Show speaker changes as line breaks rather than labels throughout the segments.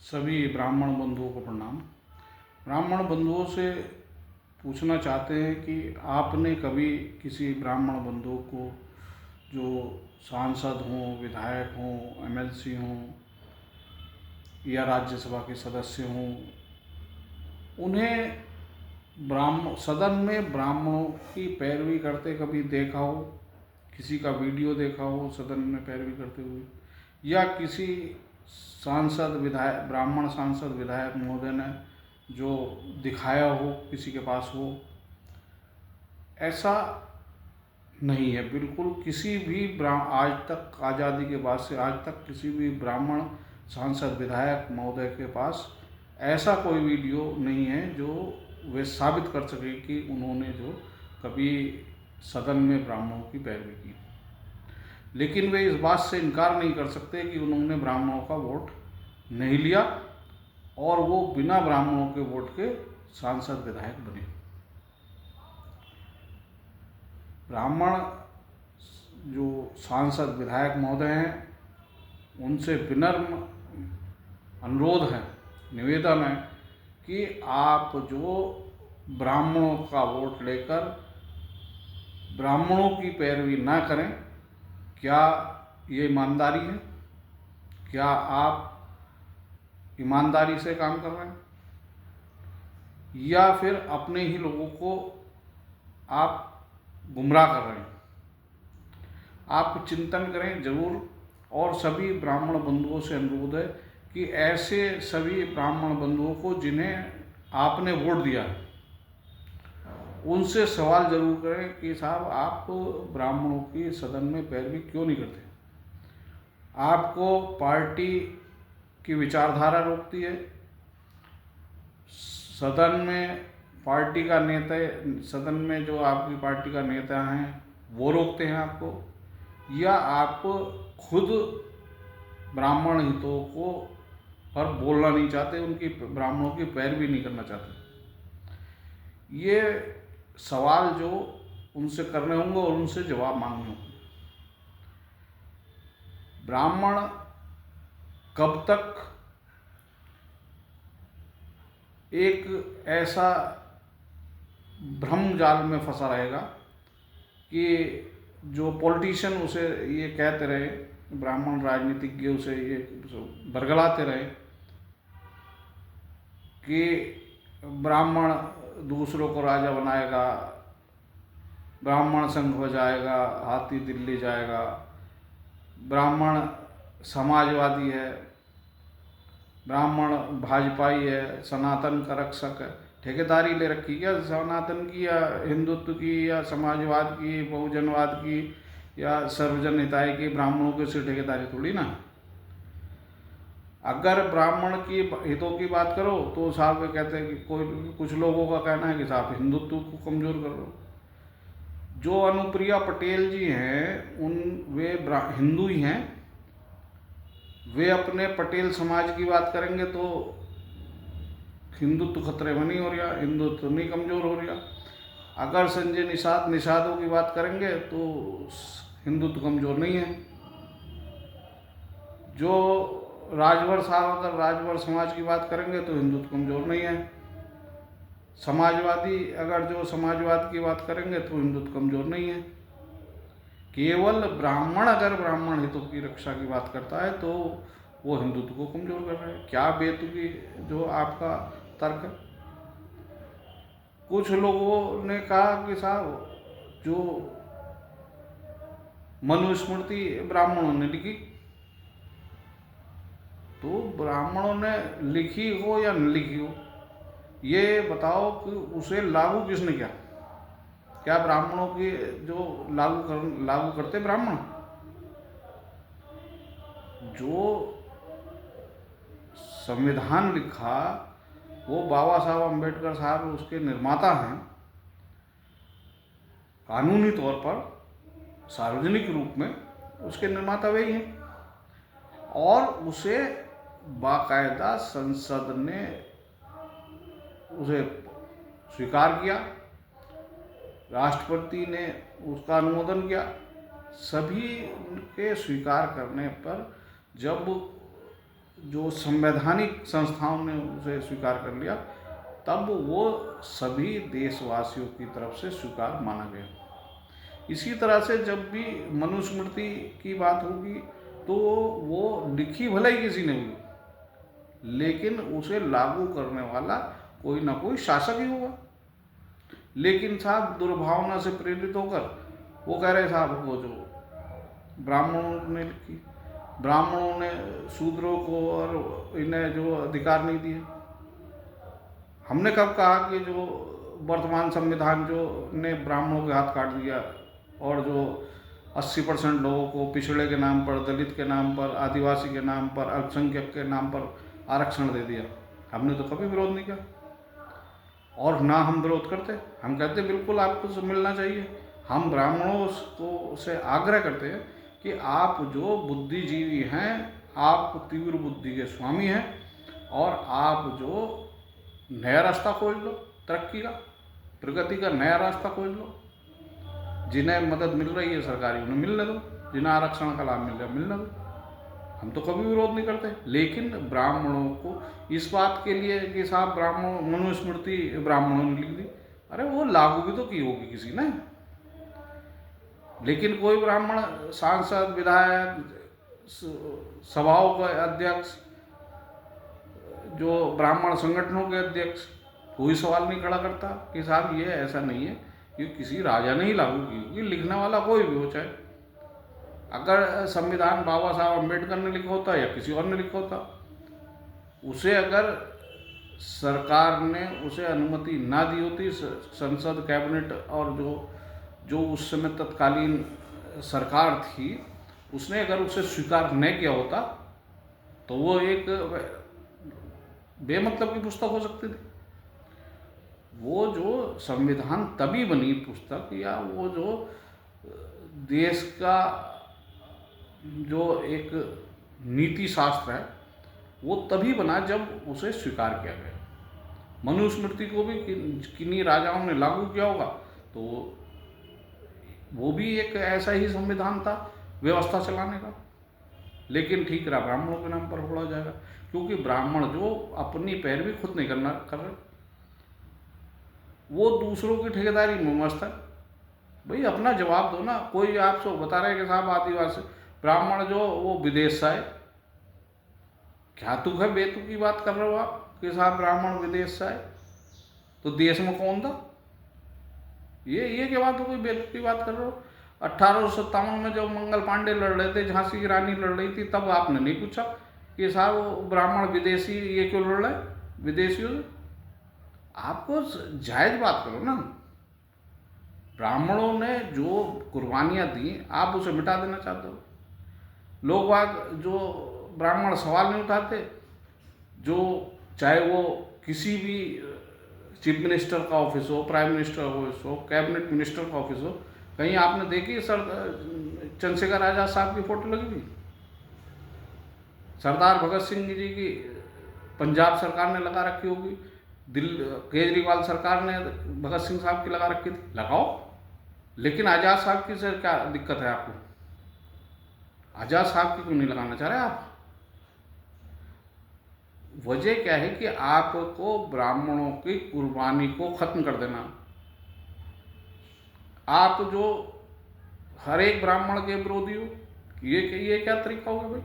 सभी ब्राह्मण बंधुओं को प्रणाम। ब्राह्मण बंधुओं से पूछना चाहते हैं कि आपने कभी किसी ब्राह्मण बंधु को, जो सांसद हों, विधायक हों, एमएलसी हों या राज्यसभा के सदस्य हों, उन्हें सदन में ब्राह्मणों की पैरवी करते कभी देखा हो? किसी का वीडियो देखा हो सदन में पैरवी करते हुए, या किसी सांसद विधायक, ब्राह्मण सांसद विधायक महोदय ने जो दिखाया हो, किसी के पास हो? ऐसा नहीं है बिल्कुल। किसी भी आज तक, आज़ादी के बाद से आज तक, किसी भी ब्राह्मण सांसद विधायक महोदय के पास ऐसा कोई वीडियो नहीं है जो वे साबित कर सके कि उन्होंने जो कभी सदन में ब्राह्मणों की पैरवी की। लेकिन वे इस बात से इनकार नहीं कर सकते कि उन्होंने ब्राह्मणों का वोट नहीं लिया और वो बिना ब्राह्मणों के वोट के सांसद विधायक बने। ब्राह्मण जो सांसद विधायक महोदय हैं, उनसे विनम्र अनुरोध है, निवेदन है कि आप जो ब्राह्मणों का वोट लेकर ब्राह्मणों की पैरवी ना करें। क्या ये ईमानदारी है? क्या आप ईमानदारी से काम कर रहे हैं, या फिर अपने ही लोगों को आप गुमराह कर रहे हैं? आप चिंतन करें जरूर। और सभी ब्राह्मण बंधुओं से अनुरोध है कि ऐसे सभी ब्राह्मण बंधुओं को जिन्हें आपने वोट दिया, उनसे सवाल जरूर करें कि साहब, आप ब्राह्मणों की सदन में पैरवी क्यों नहीं करते? आपको पार्टी की विचारधारा रोकती है? सदन में पार्टी का नेता, सदन में जो आपकी पार्टी का नेता हैं वो रोकते हैं आपको? या आप खुद ब्राह्मण हितों को पर बोलना नहीं चाहते, उनकी ब्राह्मणों की पैरवी नहीं करना चाहते? ये सवाल जो उनसे करने होंगे और उनसे जवाब मांगने होंगे। ब्राह्मण कब तक एक ऐसा भ्रम जाल में फंसा रहेगा कि जो पॉलिटिशियन उसे ये कहते रहे, ब्राह्मण राजनीतिज्ञ उसे ये बरगलाते रहे कि ब्राह्मण दूसरों को राजा बनाएगा, ब्राह्मण शंख बजाएगा, हाथी दिल्ली जाएगा, ब्राह्मण समाजवादी है, ब्राह्मण भाजपाई है, सनातन का रक्षक है। ठेकेदारी ले रखी क्या सनातन की, या हिंदुत्व की, या समाजवाद की, बहुजनवाद की, या सर्वजन हिताय की? ब्राह्मणों के सिर ठेकेदारी थोड़ी ना। अगर ब्राह्मण की हितों की बात करो तो साहब वे कहते हैं कि कुछ लोगों का कहना है कि साहब हिंदुत्व को कमज़ोर कर रहे हो। जो अनुप्रिया पटेल जी हैं, वे हिंदू ही हैं। वे अपने पटेल समाज की बात करेंगे तो हिंदुत्व खतरे में नहीं हो रहा, हिंदुत्व नहीं कमज़ोर हो रहा। अगर संजय निषादों की बात करेंगे तो हिंदुत्व कमज़ोर नहीं है। जो राजभर साहब अगर राजभर समाज की बात करेंगे तो हिंदुत्व कमज़ोर नहीं है। समाजवादी अगर जो समाजवाद की बात करेंगे तो हिंदुत्व कमज़ोर नहीं है। केवल ब्राह्मण अगर ब्राह्मण हितों की रक्षा की बात करता है तो वो हिंदुत्व को कमज़ोर कर रहा है। क्या बेतुकी जो आपका तर्क है। कुछ लोगों ने कहा कि साहब, जो मनुस्मृति ब्राह्मणों ने लिखी, तो ब्राह्मणों ने लिखी हो या न लिखी हो, ये बताओ कि उसे लागू किसने किया? क्या ब्राह्मणों की जो लागू करते ब्राह्मण? जो संविधान लिखा वो बाबा साहब अम्बेडकर साहब उसके निर्माता हैं, कानूनी तौर पर, सार्वजनिक रूप में उसके निर्माता वही हैं। और उसे बाकायदा संसद ने उसे स्वीकार किया, राष्ट्रपति ने उसका अनुमोदन किया। सभी के स्वीकार करने पर जब जो संवैधानिक संस्थाओं ने उसे स्वीकार कर लिया, तब वो सभी देशवासियों की तरफ से स्वीकार माना गया। इसी तरह से जब भी मनुस्मृति की बात होगी तो वो लिखी भले ही किसी ने हुई, लेकिन उसे लागू करने वाला कोई ना कोई शासक ही होगा। लेकिन साहब दुर्भावना से प्रेरित होकर वो कह रहे साहब वो जो ब्राह्मणों ने लिखी, ब्राह्मणों ने शूद्रों को और इन्हें जो अधिकार नहीं दिए। हमने कब कहा कि जो वर्तमान संविधान जो ने ब्राह्मणों के हाथ काट दिया और जो 80% लोगों को पिछड़े के नाम पर, दलित के नाम पर, आदिवासी के नाम पर, अल्पसंख्यक के नाम पर आरक्षण दे दिया, हमने तो कभी विरोध नहीं किया और ना हम विरोध करते। हम कहते बिल्कुल आपको मिलना चाहिए। हम ब्राह्मणों को से आग्रह करते हैं कि आप जो बुद्धिजीवी हैं, आप तीव्र बुद्धि के स्वामी हैं और आप जो नया रास्ता खोज लो, तरक्की का, प्रगति का नया रास्ता खोज लो। जिन्हें मदद मिल रही है सरकारी उन्हें मिलने दो, जिन्हें आरक्षण का लाभ मिल रहा है मिलने दो। हम तो कभी विरोध नहीं करते। लेकिन ब्राह्मणों को इस बात के लिए कि साहब मनुस्मृति ब्राह्मणों ने लिख दी, अरे वो लागू भी तो की होगी किसी ने। लेकिन कोई ब्राह्मण सांसद, विधायक, सभाओं के अध्यक्ष, जो ब्राह्मण संगठनों के अध्यक्ष, कोई सवाल नहीं खड़ा करता कि साहब ये ऐसा नहीं है कि किसी राजा ने ही लागू की होगी। लिखने वाला कोई भी हो, चाहे अगर संविधान बाबा साहब अम्बेडकर ने लिखा होता या किसी और ने लिखा होता, उसे अगर सरकार ने उसे अनुमति ना दी होती, संसद, कैबिनेट और जो उस समय तत्कालीन सरकार थी, उसने अगर उसे स्वीकार न किया होता तो वो एक बेमतलब की पुस्तक हो सकती थी। वो जो संविधान तभी बनी पुस्तक, या वो जो देश का जो एक नीति शास्त्र है वो तभी बना जब उसे स्वीकार किया गया। मनुस्मृति को भी किन्हीं राजाओं ने लागू किया होगा तो वो भी एक ऐसा ही संविधान था व्यवस्था चलाने का, लेकिन ठीक रहा ब्राह्मणों के नाम पर फोड़ा जाएगा, क्योंकि ब्राह्मण जो अपनी पैरवी खुद नहीं कर रहे, वो दूसरों की ठेकेदारी में मस्त है। भाई अपना जवाब दो ना। कोई आपसे बता रहे कि साहब आदिवासी ब्राह्मण जो वो विदेश से आए, क्या तुक है बेतुक की बात कर रहे हो आप कि साहब ब्राह्मण विदेश से आए, तो देश में कौन था? ये क्या बात हो, कोई बेतुक की बात कर रहे हो? 1857 में जब मंगल पांडे लड़ रहे थे, झांसी की रानी लड़ रही थी, तब आपने नहीं पूछा कि साहब ब्राह्मण विदेशी ये क्यों लड़ रहे हैं विदेशियों से? आपको जायज बात करो ना। ब्राह्मणों ने जो कुर्बानियाँ दी आप उसे मिटा देना चाहते हो। लोग बाग जो ब्राह्मण सवाल नहीं उठाते, जो चाहे वो किसी भी चीफ मिनिस्टर का ऑफिस हो, प्राइम मिनिस्टर का ऑफिस हो, कैबिनेट मिनिस्टर का ऑफिस हो, कहीं आपने देखी चंद्रशेखर आजाद साहब की फोटो लगी हुई? सरदार भगत सिंह जी की पंजाब सरकार ने लगा रखी होगी, दिल्ली केजरीवाल सरकार ने भगत सिंह साहब की लगा रखी थी, लगाओ। लेकिन आज़ाद साहब की सर क्या दिक्कत है आपको? आज़ाद साहब की क्यों नहीं लगाना चाह रहे आप? वजह क्या है कि आपको ब्राह्मणों की कुर्बानी को खत्म कर देना। आप जो हर एक ब्राह्मण के विरोधी हो, ये क्या तरीका होगा भाई?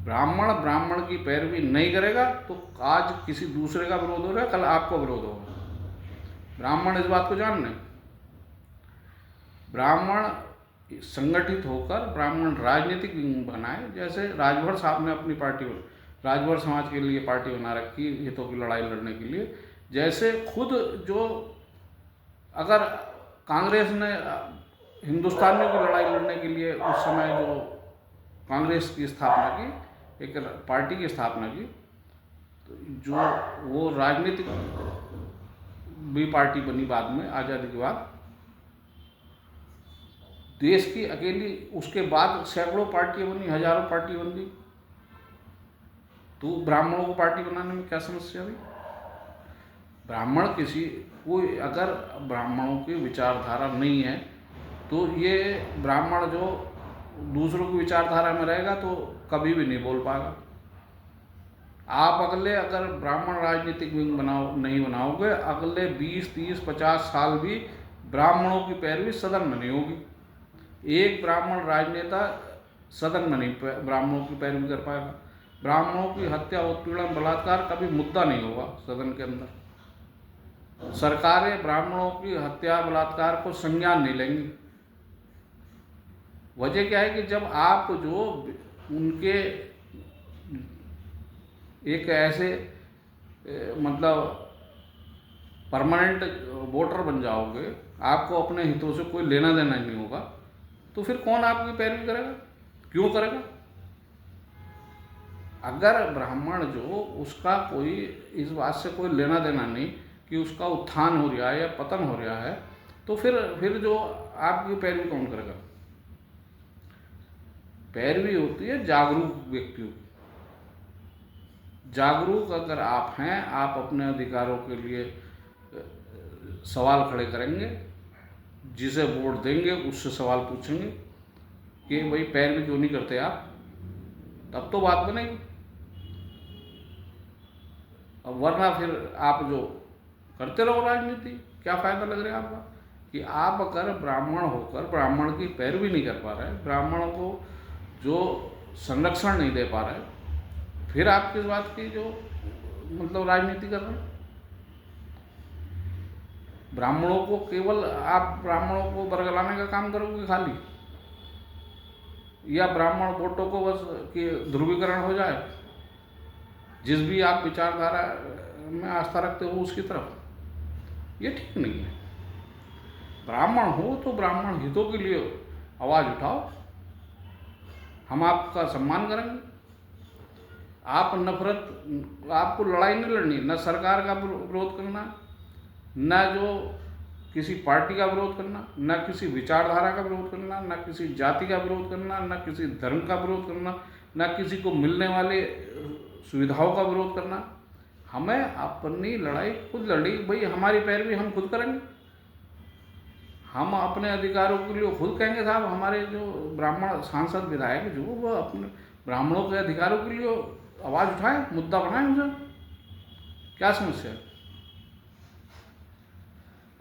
ब्राह्मण की पैरवी नहीं करेगा तो आज किसी दूसरे का विरोध हो रहा है, कल आपको विरोध होगा। ब्राह्मण इस बात को जान लें। ब्राह्मण संगठित होकर ब्राह्मण राजनीतिक बनाए, जैसे राजभर साहब ने अपनी पार्टी, राजभर समाज के लिए पार्टी बना रखी हितों की लड़ाई लड़ने के लिए। जैसे खुद जो अगर कांग्रेस ने हिंदुस्तानियों की लड़ाई लड़ने के लिए उस समय जो कांग्रेस की स्थापना की, एक पार्टी की स्थापना की, तो जो वो राजनीतिक भी पार्टी बनी बाद में आज़ादी के बाद, देश की अकेली, उसके बाद सैकड़ों पार्टियां बनी, हजारों पार्टी बन गई। तो ब्राह्मणों को पार्टी बनाने में क्या समस्या हुई? ब्राह्मण कोई अगर ब्राह्मणों की विचारधारा नहीं है तो ये ब्राह्मण जो दूसरों की विचारधारा में रहेगा तो कभी भी नहीं बोल पाएगा। आप अगले अगर ब्राह्मण राजनीतिक विंग नहीं बनाओगे, अगले 20, 30, 50 साल भी ब्राह्मणों की पैरवी सदन में नहीं होगी। एक ब्राह्मण राजनेता सदन में नहीं ब्राह्मणों की पैरवी कर पाएगा। ब्राह्मणों की हत्या, उत्पीड़न, बलात्कार कभी मुद्दा नहीं होगा सदन के अंदर। सरकारें ब्राह्मणों की हत्या, बलात्कार को संज्ञान नहीं लेंगी। वजह क्या है कि जब आप जो उनके एक ऐसे मतलब परमानेंट वोटर बन जाओगे, आपको अपने हितों से कोई लेना देना नहीं होगा, तो फिर कौन आपकी पैरवी करेगा, क्यों करेगा? अगर ब्राह्मण जो उसका कोई इस बात से कोई लेना देना नहीं कि उसका उत्थान हो रहा है या पतन हो रहा है, तो फिर जो आपकी पैरवी कौन करेगा? पैरवी होती है जागरूक व्यक्तियों की। जागरूक अगर आप हैं, आप अपने अधिकारों के लिए सवाल खड़े करेंगे, जिसे वोट देंगे उससे सवाल पूछेंगे कि भाई पैरवी क्यों नहीं करते आप, तब तो बात बनेगी। अब वरना फिर आप जो करते रहो राजनीति, क्या फ़ायदा लग रहा है आपका? कि आप अगर ब्राह्मण होकर ब्राह्मण की पैरवी नहीं कर पा रहे, ब्राह्मणों को जो संरक्षण नहीं दे पा रहे, फिर आप किस बात की जो मतलब राजनीति कर रहे हैं? ब्राह्मणों को केवल आप ब्राह्मणों को बरगलाने का काम करोगे खाली, या ब्राह्मण वोटों को बस कि ध्रुवीकरण हो जाए जिस भी आप विचारधारा में आस्था रखते हो उसकी तरफ? ये ठीक नहीं है। ब्राह्मण हो तो ब्राह्मण हितों के लिए आवाज़ उठाओ, हम आपका सम्मान करेंगे। आप नफरत, आपको लड़ाई नहीं लड़नी, न सरकार का विरोध करना, न जो किसी पार्टी का विरोध करना, न किसी विचारधारा का विरोध करना, न किसी जाति का विरोध करना, न किसी धर्म का विरोध करना, न किसी को मिलने वाले सुविधाओं का विरोध करना। हमें अपनी लड़ाई खुद लड़ी, भाई हमारी पैरवी हम खुद करेंगे, हम अपने अधिकारों के लिए खुद कहेंगे। साहब हमारे जो ब्राह्मण सांसद विधायक जो वो अपने ब्राह्मणों के अधिकारों के लिए आवाज़ उठाएं, मुद्दा बनाएं उसे, क्या समस्या है?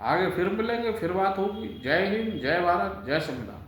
आगे फिर मिलेंगे, फिर बात होगी। जय हिंद, जय भारत, जय संविधान।